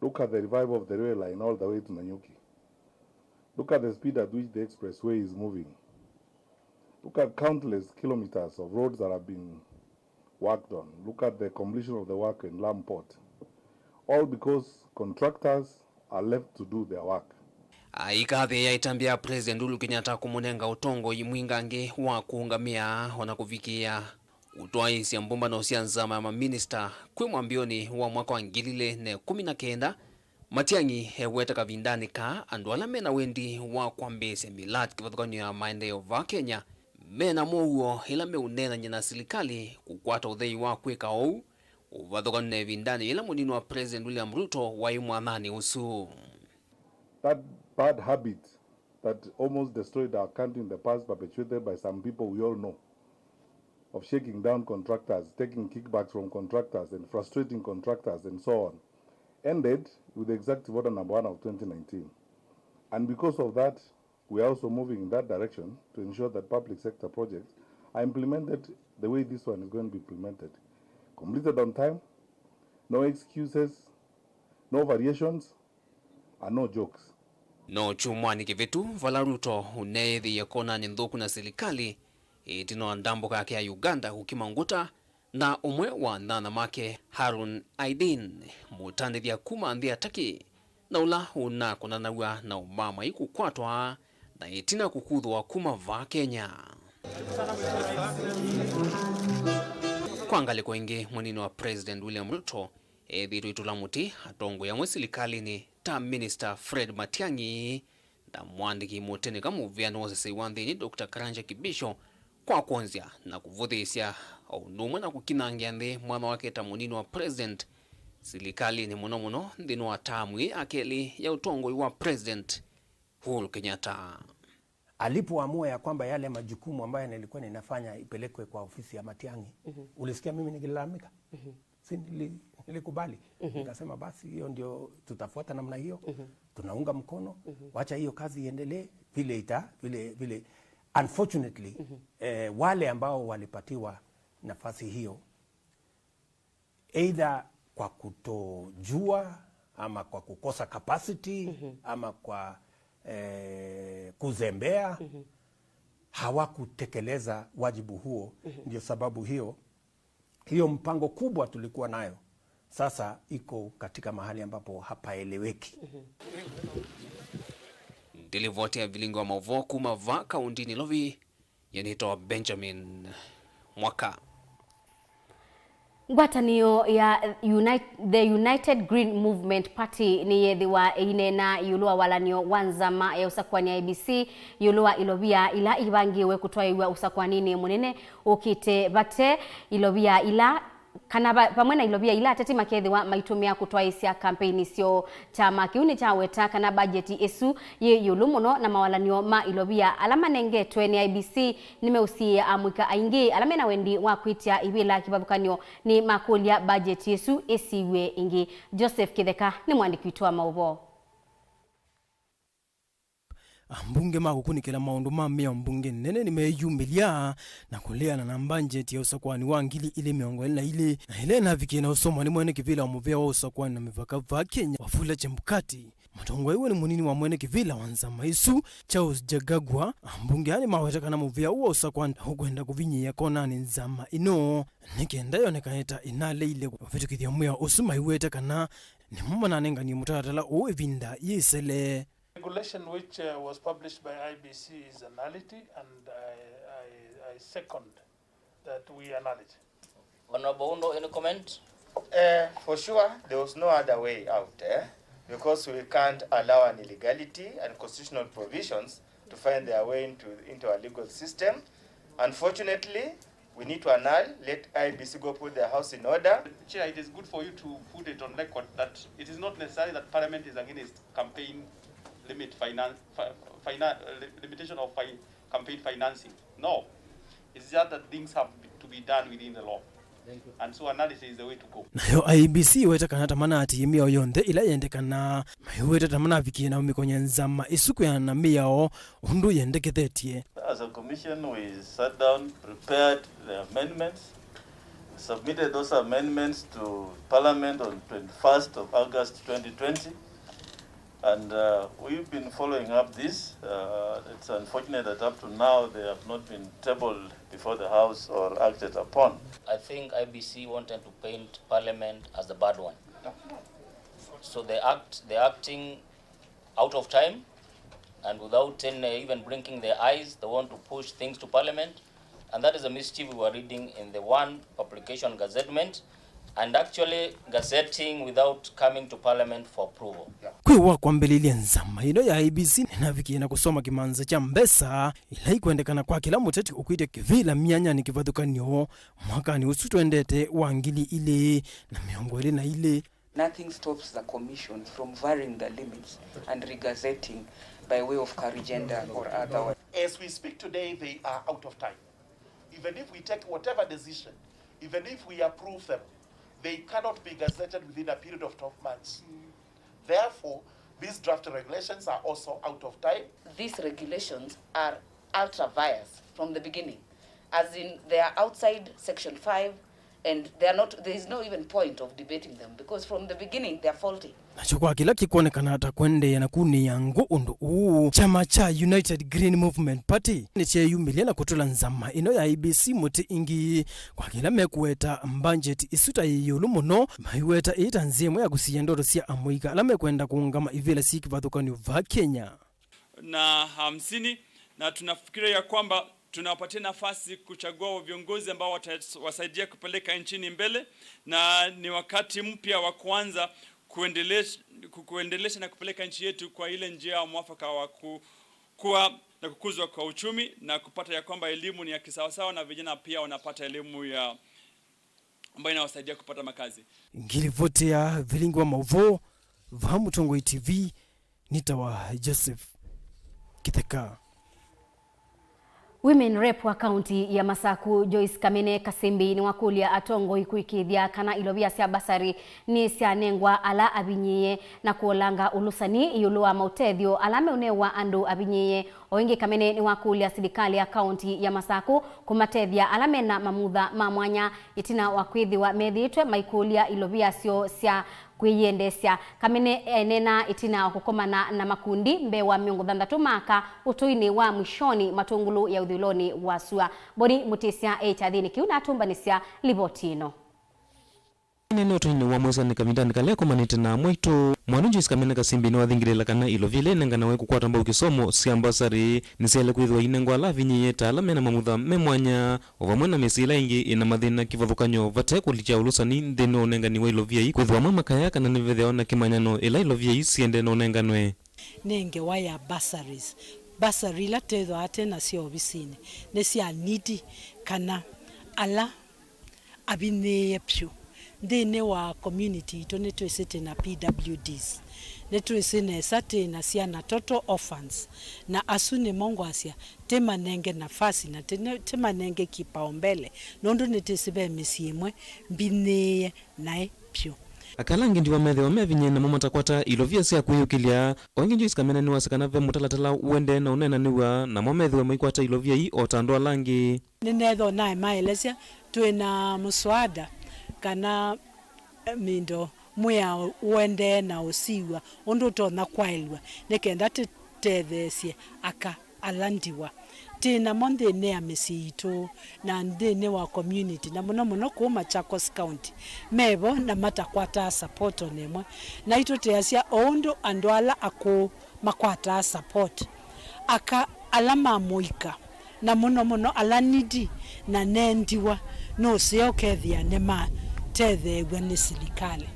Look at the revival of the rail line all the way to Nanyuki. Look at the speed at which the expressway is moving. Look at countless kilometers of roads that have been worked on. Look at the completion of the work in Lamu Port. All because contractors are left to do their work. Aikathe ya itambia President Uhuru Kenyatta kumunenga utongo imwingange wa kuungamia ona kufikia utwaisi mbomba na usianzama ya minister kwe mwambioni wa mwaka wa 2019. Matiang'i heweta kavindani ka andwala mena wendi wa kwambese milati kivathukani ya maendeleo va Kenya mena Mauvoo ila meunena nyina serikali kukwata uthei wa kwika ou uvathukani na vindani ila munino wa President William Ruto wa imwanani usu. That bad habit that almost destroyed our country in the past, perpetuated by some people we all know, of shaking down contractors, taking kickbacks from contractors and frustrating contractors and so on, ended with the Executive Order number 1 of 2019. And because of that, we are also moving in that direction to ensure that public sector projects are implemented the way this one is going to be implemented. Completed on time, no excuses, no variations, and no jokes. No chumwani kivitu vala Ruto unethi ya kona nindhuku na serikali itino andambo kake ya Uganda ukimanguta na umwe wa nana make Harun Aidin mutandithi ya kuma andhia taki na ula una kunanawa na umama iku kwatwa na itina kukuthwa kuma va Kenya. Kwa ngali kwenge mwenino wa President William Ruto thiru itulamuti atongo ya mwe serikali ni ta Minister Fred Matiang'i na mwandiki mutene kama uviano Ose Wanthini Dr. Karanja Kibisho kwa kuanzia na kuvuthisya unumwe na kukinangia nthi mwana wake ta munino wa President serikali ni muno nthino wa tamwi akeli ya utongo wa President Uhuru Kenyatta. Alipoamua ya kwamba yale majukumu ambayo nilikuwa ninafanya ipelekwe kwa ofisi ya Matiang'i, ulisikia mimi nikilalamika? Si nilikubali. Nikasema basi hiyo ndio tutafuata namna hiyo. Tunaunga mkono. Wacha hiyo kazi iendelee vile unfortunately wale ambao walipatiwa nafasi hiyo either kwa kutojua ama kwa kukosa capacity ama kwa kuzembea hawakutekeleza wajibu huo. Ndio sababu hiyo mpango kubwa tulikuwa nayo sasa iko katika mahali ambapo hapaeleweki. Ndilivotia Vilingi wa Mauvoo kuma va kaunti Lovi yanitoa Benjamin Mwaka. Ngwatanio ya the United Green Movement Party ni yethiwa inena yulua walanio wanzama ya usakwani ya IBC yulua ilobia ila ibangiwe kutoa usakwanini munene ukite bate ilobia ila kana pamwe na ilobia ila ateti makethiwa maitumia kutoa isia kampeni sio chama kiuni cha weta kana bajeti esu ye yulumuno na mawalanio ma ilobia alama nengetwe ni IBC nimeusia amwika aingi alama na wendi wa kwitia ibila kibabukanio ni makulia bajeti esu esiwe ingi. Joseph Kitheka ni mwandiki wetu wa Mauvoo. ambunge magukunikela maundu ma mea mbunge nene ni meyumilia na kuleana na budget ya usakwani wa ngili ile miongo na ile na viki na usoma ni mwene kivila wa muvea wa usakwani na mivaka va Kenya wafula chembukati matongo iwe ni munini wa mwene kivila wanzama isu Charles Jagagwa ambunge yani mawetaka na muvea wa usakwani hukwenda kuvinyi ya kona ni nzama ino nikenda yonekaneta inale ile vitu kithia mwea usuma iwetaka na ni muma na nenga ni mutatala uevinda yisele. Regulation which was published by IBC is a nullity, and I second that we acknowledge. Honorable Undo, any comment? For sure, there was no other way out, because we can't allow an illegality and constitutional provisions to find their way into our legal system. Unfortunately, we need to annul, let IBC go put their house in order. Chair, it is good for you to put it on record that it is not necessary that Parliament is against campaign limitation of campaign financing. No, it's just that things have to be done within the law. And so analysis is the way to go. Nayo IBC weta kana tamana ati yemia yonde ila yende kana weta tamana viki na umikonya nzama isuku ya na miyao undu yende kethetie. As a commission, we sat down, prepared the amendments, submitted those amendments to Parliament on 21st of August 2020. And we've been following up this. It's unfortunate that up to now they have not been tabled before the House or acted upon. I think IBC wanted to paint Parliament as the bad one. So they're acting out of time, and without even blinking their eyes, they want to push things to Parliament. And that is a mischief we were reading in the one publication gazettement, and actually gazetting without coming to Parliament for approval. Kwiwa kwa mbelili nzama ino ya IBC ninaviki na kusoma kimanza cha mbesa ila ikuendekana kwa kila muteti ukuite kivila mianya ni kivadukanyo mwakani usutwendete wangili ile na miongo ile na ile. Nothing stops the commission from varying the limits and regazetting by way of carigenda or otherwise. As we speak today, they are out of time. Even if we take whatever decision, even if we approve them, they cannot be gazetted within a period of 12 months. Therefore, these draft regulations are also out of time. These regulations are ultra vires from the beginning, as in they are outside Section 5, and they are not. There is no even point of debating them because from the beginning they are faulty. Nachukua kila kikuonekana hata kwende yanakuni yangu undu chama cha United Green Movement Party ni che yumilia na kutola nzama ino ya IBC muti ingi kwa kila mekuweta budget isuta yiyulu muno maiweta ita nzemo ya kusiyendoro siya amuika ala mekwenda kuungama ivela siki vathukani va Kenya na 50 na tunafikiria ya kwamba tunawapatia nafasi kuchagua viongozi ambao watawasaidia kupeleka nchini mbele, na ni wakati mpya wa kuanza kuendelesha na kupeleka nchi yetu kwa ile njia ya mwafaka wa kuwa na kukuzwa kwa uchumi na kupata ya kwamba elimu ni ya kisawasawa na vijana pia wanapata elimu ya ambayo inawasaidia kupata makazi. Ngilivote ya Vilingi wa Mauvoo va Mutongo TV nitawa Joseph Kitheka. Women Rep wa kaunti ya Masaku Joyce Kamene Kasimbi ni wakulia atongo ikuikithia kana ilovia sia basari ni sia nengwa ala abinyiye na kuolanga ulusani iyuluwa mautethio ala meunewa andu abinyiye. Oingi Kamene ni wakulia serikali ya kaunti ya Masaku kumatethia ala mena mamutha mamwanya itina wakwithiwa methitwe maikulia ilovia sio sia kwiyendesya. Kamene enena itina kukomana na makundi mbewa miongo thandatu maka utuini wa mwishoni matungulu ya uthiloni wa sua. Boni mutisia athini kiuna atumbanisya libotino. Neno tuini wa mweza nikamindani kaleko manite na mwito mwanunji Kamene Kasimbi ni wathingirila kana ilo vile nengana we kukwata mbao kisomo siambasari nisele kwithwa inengwa la vinyi yeta ala mena mamutha memwanya ovamwe na mesila ingi ina mathina kivathukanyo vate kulicha ulusani nthino nengani wa ilo vya kwithwa mamakaya kana nivetheona kimanyano ila ilo vya siende no nenganwe nenge waya basari la tethwa ate na sio obisini nesia nidi kana ala abineye pyu ndine wa community to netwesete na PWDs netwesene sate na siana total orphans na asune mongo asia tema nenge nafasi na tema nenge kipaumbele nondo netesibe misiemwe bineye nae pyo akalangi ndiwa methe wa mevinye na momata kwata ilovia sia kuyukilia ongi njo iskamena ni wasikana ve mutalatala uende na unena niwa na momethe wa maikwata ilovia hii otando alangi ninetho nae maelesia twina muswada kana mindo mwea uende na usiwa undu tona kwailwa nikenda tethesie aka alandiwa tina monde ne amesito na ndene wa community na muno ku Machakos County mebo na matakwata support onemwe na ito teasia ondo andwala ako makwata support aka alama moika na muno alanidi na nendiwa no sio kethia nema tethegwa ni serikali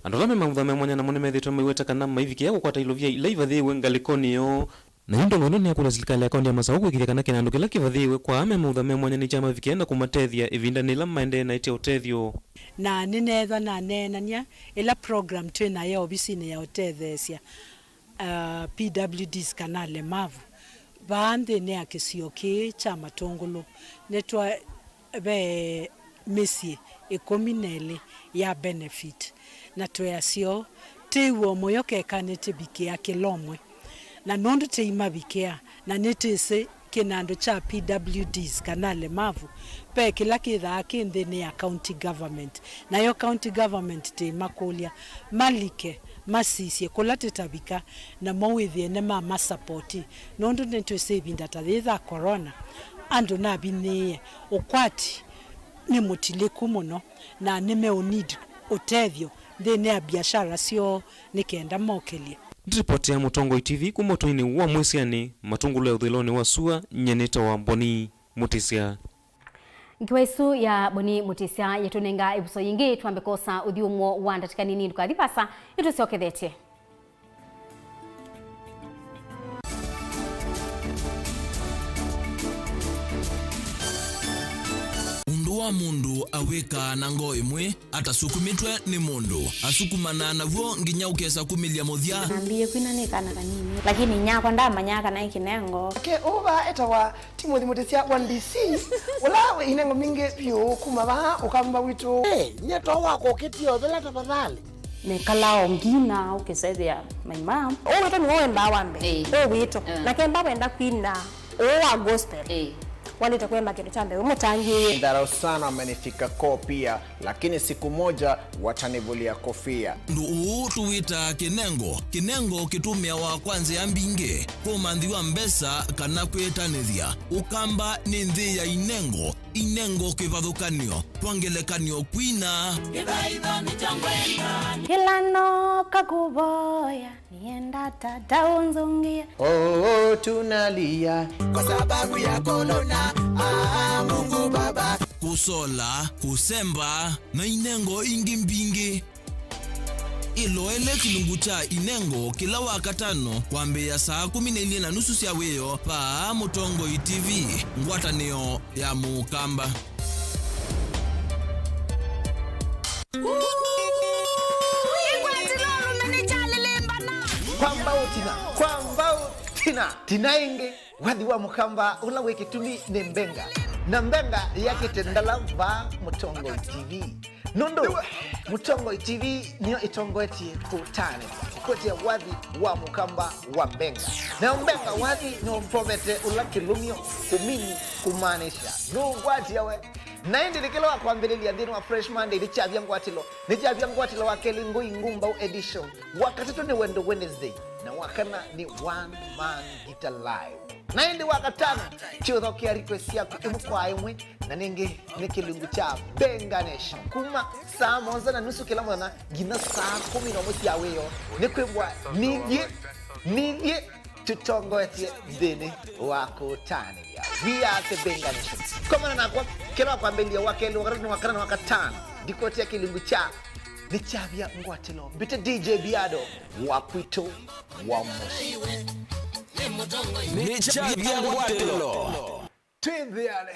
andolame mauthame mwanya na mone methito maiweta kana maiviki yako kwata ilovia ilaivathiwe ngalikoniyo na indo ngono ni akula serikali akaunti ya masauku ikithia kana kinandu kila kivathiwe kwa ame mauthame mwanya ni chama vikienda kumatethia ivinda nila maende na itia utethio na ninetha na nenania ila program twina ya obisine ya utethesia PWDs kana lemavu baande ne akisioki cha matongolo netwa be mesie ekominele ya benefit na toyasio tewo moyoke kanete bikia kilomwe na nondo teima bikia na netese kinando cha PWDs kanale mavu pe kila kitha kinde ya county government na yo county government teima kolia malike masisi kolate tabika na mawithie ne mama support nondo netese binda tatha corona ando na biniye okwati ni mutiliku muno na nimeonid utethio thine ya biashara sio nikenda mokelia. Ripoti ya Mutongoi TV kumotoini wa mwisiani matungulu ya uthiloni wa sua nyeneta wa Boni Mutisia. Nkiwaisu ya Boni Mutisia yetunenga ibuso yingi tuambe kosa uthiumo wa ndatikani nini tukathipasa itusiokethetie. Wa mundu aweka na ngo imwe atasukumitwe ni mundu asukumana navyo nginya ukesa kumilia muthia nambiye kwinanekana kanini lakini nyako ndamanyaka na ikinengo uba etawa Timothy Mutisia 1DC wala inengo mingi pyo kumaba ukamba witu nyeto wako kitio bila tafadhali nekalao ngina ukesethia my mom wito ni wenda wambe wito lakini baba enda kwina wa gospel walita kwenda kitu chambe umutangi ndarau sana amenifika kopia lakini siku moja watanivulia kofia ndu tuwita kinengo kitumia wa kwanza ya mbinge kumanthi wa mbesa kana kwetanithia ukamba ni nthi ya inengo kivathukanio twangelekanio kwina kilano kakuboya nienda tataunzungia tunalia kwa sababu ya corona Mungu baba kusola kusemba na inengo ingi mbingi iloele kilungu cha inengo kila wakatano kwambia saa 12:30 cia weyo pa Mutongoi TV ngwatanio ya mukamba kwamba tinainge wathi wa mukamba ula wekitumi ne mbenga na mbenga yake tendala va Mutongoi TV nondo Mutongoi TV niyo itongoetie kutane kote wathi wa mukamba wa mbenga na mbenga wathi no mpomete ula kilumio kumini kumanisha no gwati yawe na indi likelo wa kwambelelia dini wa Fresh Monday lichavya ngwatilo wa kelingo ingumba edition wakati ni wendo Wednesday na wakana ni one man guitar live na indi wakatana chotho kia request yako imukwa imwe na nenge nekilungu cha Benga Nation kuma saa 1:30 kila mwana gina saa 11 ya weyo nekwebwa nidye tutongoetie dini wako tani ya we are the Benga Nation kama na kwa kila kwambelia wakeli wakana wakatana dikotia kilungu cha ni chavya ngwatilo bite DJ Biado wakwito wa moshi ni chavya ngwatilo twendhiale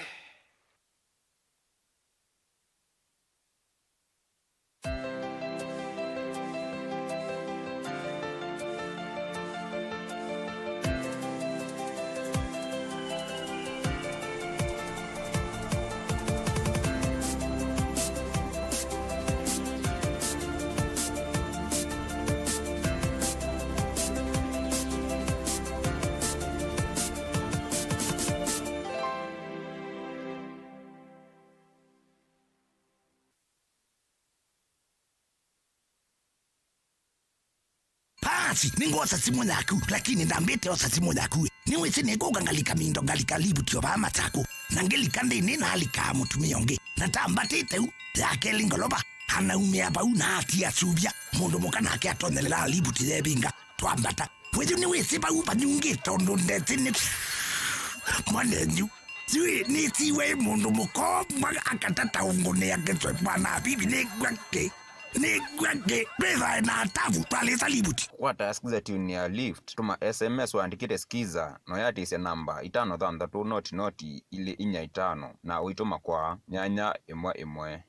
basi ningo sasimo naku lakini ndambete osasimo naku niwe sinego gangalika mindo galika libutio ba matako nangelika ndini na alika mutumionge natambatite u yake lingoloba hana umea ba una atia subia mondo mokana ake atonelela libutile binga twambata wewe niwe siba upa nyunge tondo ndetini mwanenyu Sui ni siwe mundu muko mga akatata ungone ya ketwe bwana bibi negwake pesa na atavu pale salibuti watasikiza tune ya lift tuma SMS waandikite skiza no yatise namba 533 ili inya 5 na uituma kwa nyanya 11.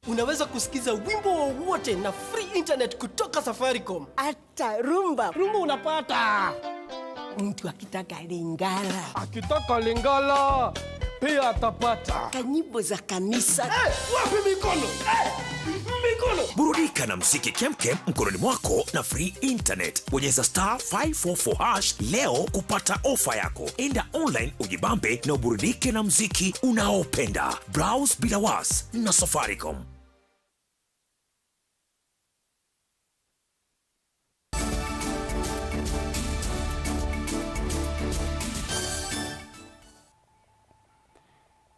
Unaweza kusikiza wimbo wowote na free internet kutoka Safaricom. Hata rumba unapata. Mtu akitaka Lingala. Akitaka Lingala pia atapata. Kanyimbo za kanisa. Wapi mikono? Mikono. Burudika na mziki kemkem mkononi mwako na free internet. Bonyeza *544# leo kupata ofa yako. Enda online ujibambe na uburudike na mziki unaopenda. Browse bila was na Safaricom.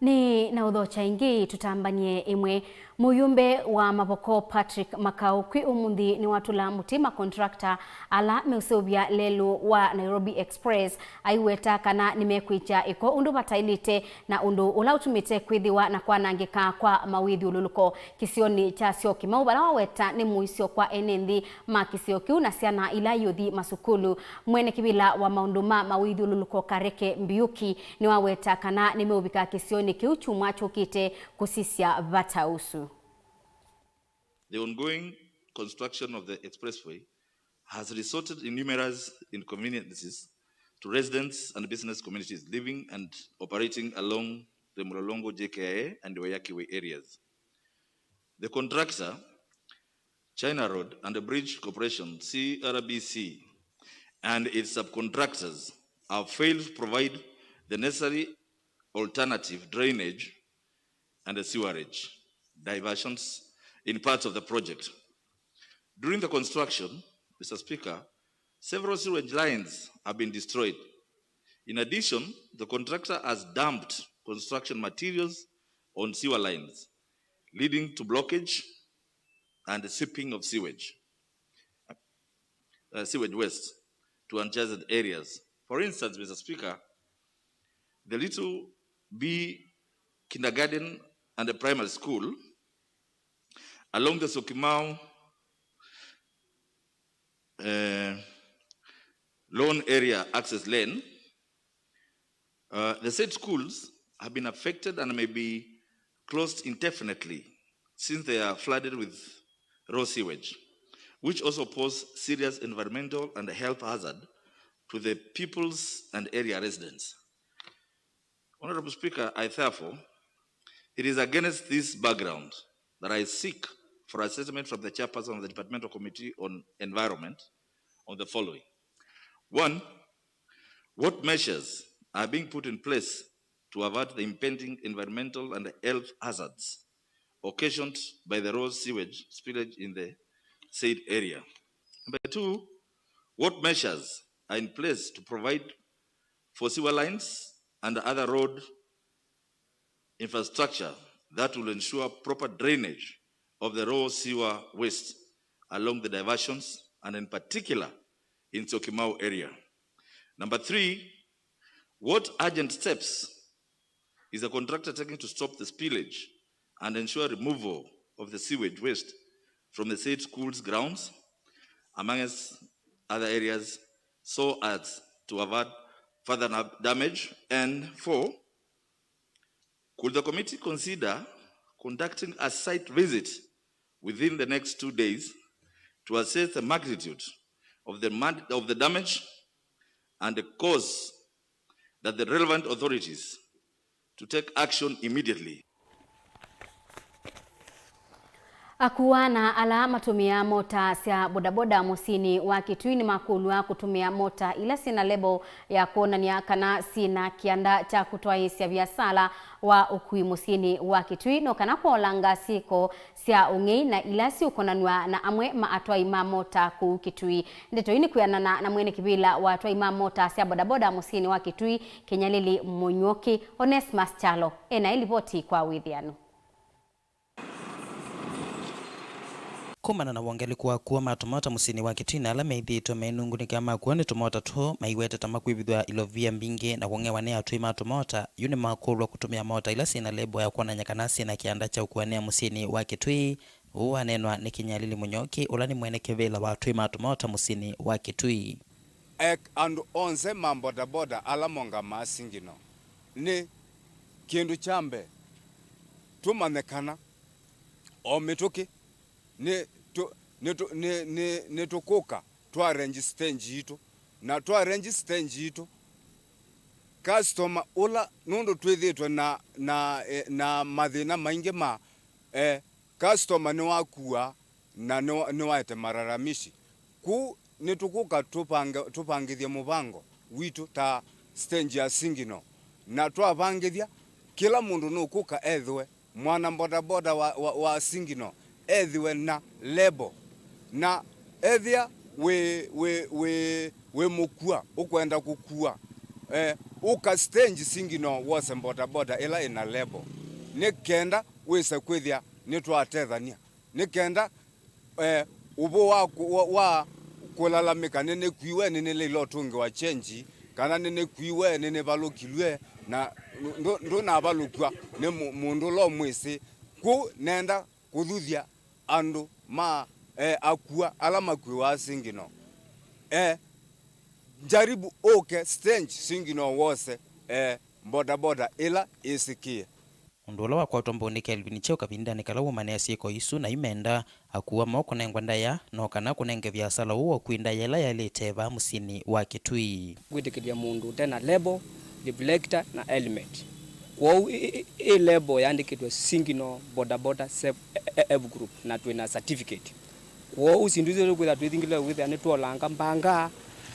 Ni na udhocha ingi tutambanie imwe muyumbe wa Mavoko Patrick Makau kwi umundi ni watu la mutima contractor ala meusubia lelu wa Nairobi Express aiweta kana nimekuicha iko undu batailite na undu ulautumite kwithiwa na kwanangika kwa mawithi ululuko kisioni cha sioki maubala waweta ni muisio kwa enendi makisio kiu na siana ila yuthi masukulu mwene kibila wa maunduma mawithi ululuko Kareke Mbiuki ni waweta kana nimeubika kisioni kiu chumwa chukite kusisia vatausu. The ongoing construction of the expressway has resulted in numerous inconveniences to residents and business communities living and operating along the Mlolongo JKIA and Wayakiwe areas. The contractor, China Road and the Bridge Corporation, CRBC, and its subcontractors have failed to provide the necessary alternative drainage and the sewerage diversions in parts of the project. During the construction, Mr. Speaker, several sewage lines have been destroyed. In addition, the contractor has dumped construction materials on sewer lines, leading to blockage and the seeping of sewage waste to uncharted areas. For instance, Mr. Speaker, the Little B Kindergarten and the primary school along the Sokimau Loan Area Access Lane, the said schools have been affected and may be closed indefinitely since they are flooded with raw sewage, which also pose serious environmental and health hazard to the pupils and area residents. Honorable Speaker, it is against this background that I seek for assessment from the chairperson of the Departmental Committee on Environment on the following. 1, what measures are being put in place to avert the impending environmental and health hazards occasioned by the raw sewage spillage in the said area? Number 2, what measures are in place to provide for sewer lines and other road infrastructure that will ensure proper drainage of the raw sewer waste along the diversions and in particular in Sokimau area? Number 3, what urgent steps is the contractor taking to stop the spillage and ensure removal of the sewage waste from the said schools grounds, amongst other areas, so as to avert further damage? And 4, could the committee consider conducting a site visit within the next 2 days to assess the magnitude of the damage and the cause that the relevant authorities to take action immediately? Akuana ala matumia mota cia bodaboda musini wa Kitui ni makulwa kutumia mota ila sina lebo ya kuonania kana sina kianda cha kutoa cia biasala wa ukui musini wa Kitui no kana kuolanga siko cia ungei na ila si ukonanwa na amwe maatwa ima mota ku Kitui. Ndeto ini kuyanana na mwene kibila wa atwa ima mota cia bodaboda musini wa Kitui Kenyalili Munyoki Onesmus Chalo ena ilipoti kwa withiano. Kumana na wangeli kuwa matumota musini wa Kitui na ala meithito menungu ni kama kuone tumota tu maiwete tamakwibithwa ilovia mbingi na wonge wane atui matumota yuni makulwa kutumia mota ila sina lebo ya kuona nyakanasi na kianda cha ukuanea musini wa Kitui uwanenwa ni Kenyalili Munyoki ulani mwene kivila wa atui matumota musini wa Kitui. Andu onze mambodaboda ala monga masingino ni kindu chambe tumanekana o mituki ni tukuka twa register njitu na twa register njitu customer ula nundu twithitwe na mathina maingi ma customer ni wakua na ni waete mararamishi ku ni tukuka tupangithia mubango witu ta stage ya singino na twabangithia kila mundu nukuka ethwe mwana bodaboda wa singino ethiwe na lebo na ethia we mukua ukwenda kukua uka stage singino wose bodaboda ila ina lebo nikenda wisa kwithia nitwatethania nikenda ubo wa kulalamika nene kuiwe nene lilo tungi wa change kana nene kuiwe nene balukilwe na ndo na balukwa ne mundu lo mwisi ku nenda kuthuthia andu ma akua alama kwiwa singino jaribu stage singino wose bodaboda ila isikie Undola wa kwa tomboni Kelvin cheo kabinda nikalawo manesi ko isu na imenda akuwa moko nengwa ndaya no kana kunenge biasala uwo kwinda yela yaliteva musini wa Kitui gwidikidia mundu tena lebo reflector na element kwa i lebo yandikitwe singino bodaboda save group na twina certificate kwa usinduze kwitha twithingile kwitha ni twolanga mbanga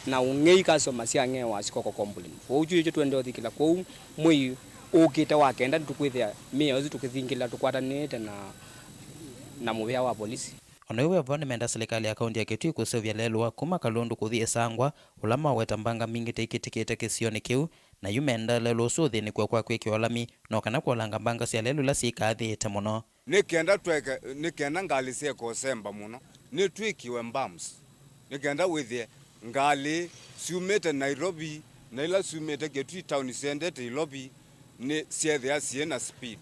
na ungei kasoma cia ngewa sikoko complain kwa uju twende othikila kwa mwi ukite wakenda tukwithia miozi tukithingila tukwatanite na muvea wa polisi Onowe avone menda serikali ya kaunti ya Kitui kusevya lelwa kuma kalundu kuthie sangwa ulama wetambanga mingi tekitikite kisioni kiu na yumenda lelo suthi ni kwa kwiki olami no kana kwolanga mbanga cia lelu la sikathite muno nikenda ngali cia kosemba muno ni twikiwe mbams nikenda withie ngali siumete Nairobi na ila siumete Kitui town sendete Nairobi ni siethia siena speed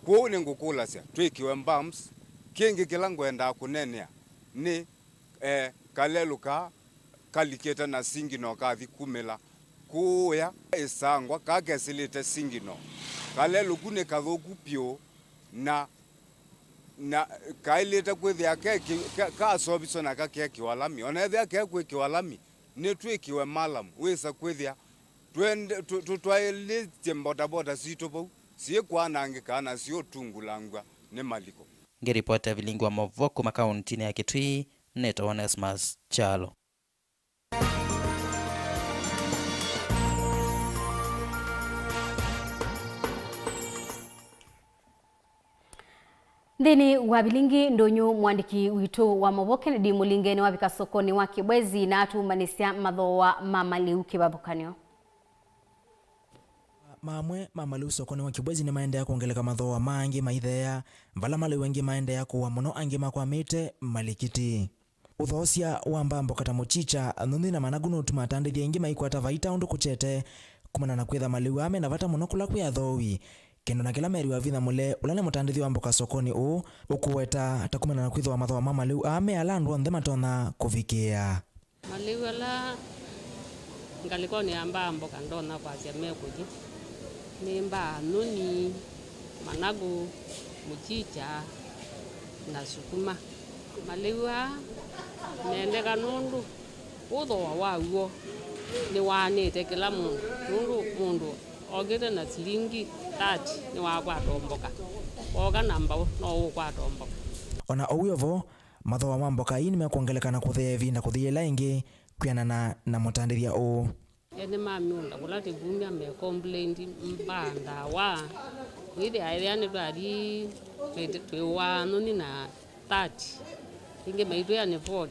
kwa ni ngukula cia twikiwe mbams kingi kila ngwenda kunenea ni kaleluka kaliketa na singino kathi kumela kuya isangwa kakesilite singino kaleluku ni kathuku pio na kailite kwithia kasobiso na kakeki walami onethia kekwi walami ni twikiwe malam wisa kwithia tutwailite bodaboda situbau siekwanangika na sio tungulangwa ni maliko Ngiripota Vilingi wa Mauvoo kuma kaunti ya Kitui Neto Onesmus Chalo. Ndini wa Vilingi ndonyo mwandiki witu wa Mauvoo Kennedy Mulingeni wabika sokoni wa Kibwezi na atumanisia mathoa mamaliu kibabukanio. Mamwe mamaliu sokoni wa Kibwezi ni maende ya kuongeleka mathoa mangi maithea vala mali wengi maende ya kuwa muno angi makwamite malikiti uthosia wa mbambo kata muchicha nundi na managuno tumatandithia ingi maikwata vaita undu kuchete kumana na kwitha maliu ame na vata muno kula kuya thowi kendo na kila meri wa vitha mule ulane mutandithi wa mboka sokoni ukuweta takumana na kwitha wa mathoa mamaliu ame alandu onthe matona kuvikia maliu ala ngaliko ni amba mboka ndona kwa cia mekuji ni mba nuni managu muchicha na sukuma maliwa nende kanundu uthoa wauo ni wanite kila mundu ogete na silingi 30 ni wakwa tomboka oga namba no ukwa tomboka Ona owiyovo mathoa ma mboka ii nimekuongelekana kuthevi na kuthiela ingi kwianana na mutandithia uu. Ene mamiunda kula tivumia me complaint mbanda wa withe aithani twari twiwa nuni na 30 inge maitu ya ni 40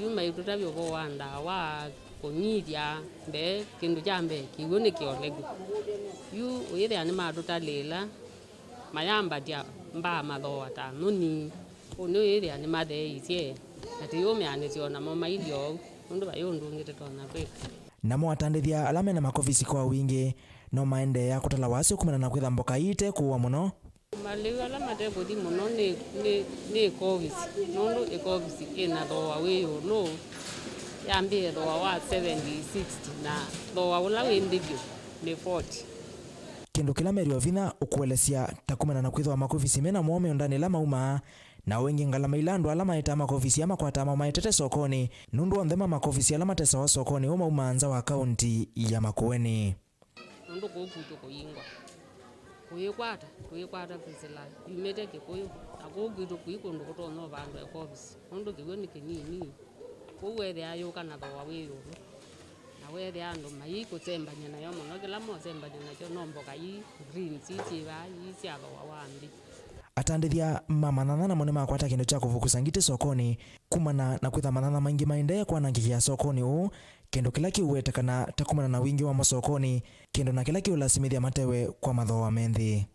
yu maitu tavyo wanda wa kunyithia mbe kindu jambe kiwone kiolegu yu withe ani matutalila mayamba dia mba mathoa ta nuni oni withe ani matheisie ati yume anisiona mama ilio undu bayundu ngite tona kweka na mwatandithia alame na makovisi kwa wingi no maende ya kutala wasi kumana na kwitha mboka ite kuwa muno maliwa la matebodi muno ni kovisi nundu ekovisi ina thoa wiyo no yambie thoa wa 70 60 na thoa ula windivyo ni 40 kindu kila merio vina ukuelesia takumana na kwitha makovisi mena mwome ndani la mauma na wengi ngalama ilandu alama ita makovisi ama kwa tama maitete sokoni nundu ondhema makovisi alama tesa wa sokoni uma umanza wa kaunti ya Makueni nundu kukuto kuyingwa kuyikwata fisila yumete kikuyu akukuto kuyikundu kutono bandu ekovisi nundu kiwe ni kinini kuwethe ayuka na thoa wiyo na wethe andu mai kutsembanya nayo muno kila mosembanya nacho nomboka yi green chichiva yi cia thoa wambi atandithia mamanana na mone makwata kindu cha kuvukusa ngite sokoni kumana na kwitha manana maingi maende kwa nangikia sokoni uu kindu kila kiwetekana takumana na wingi wa masokoni kindu na kila kiulasimithia matewe kwa mathoa menthi.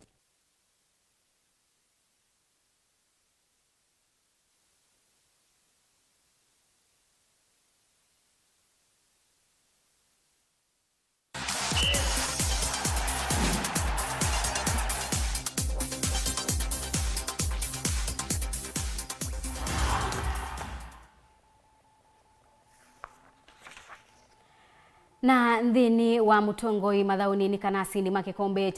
Na nthini wa mutongoi mathauni ni kanasini makikombe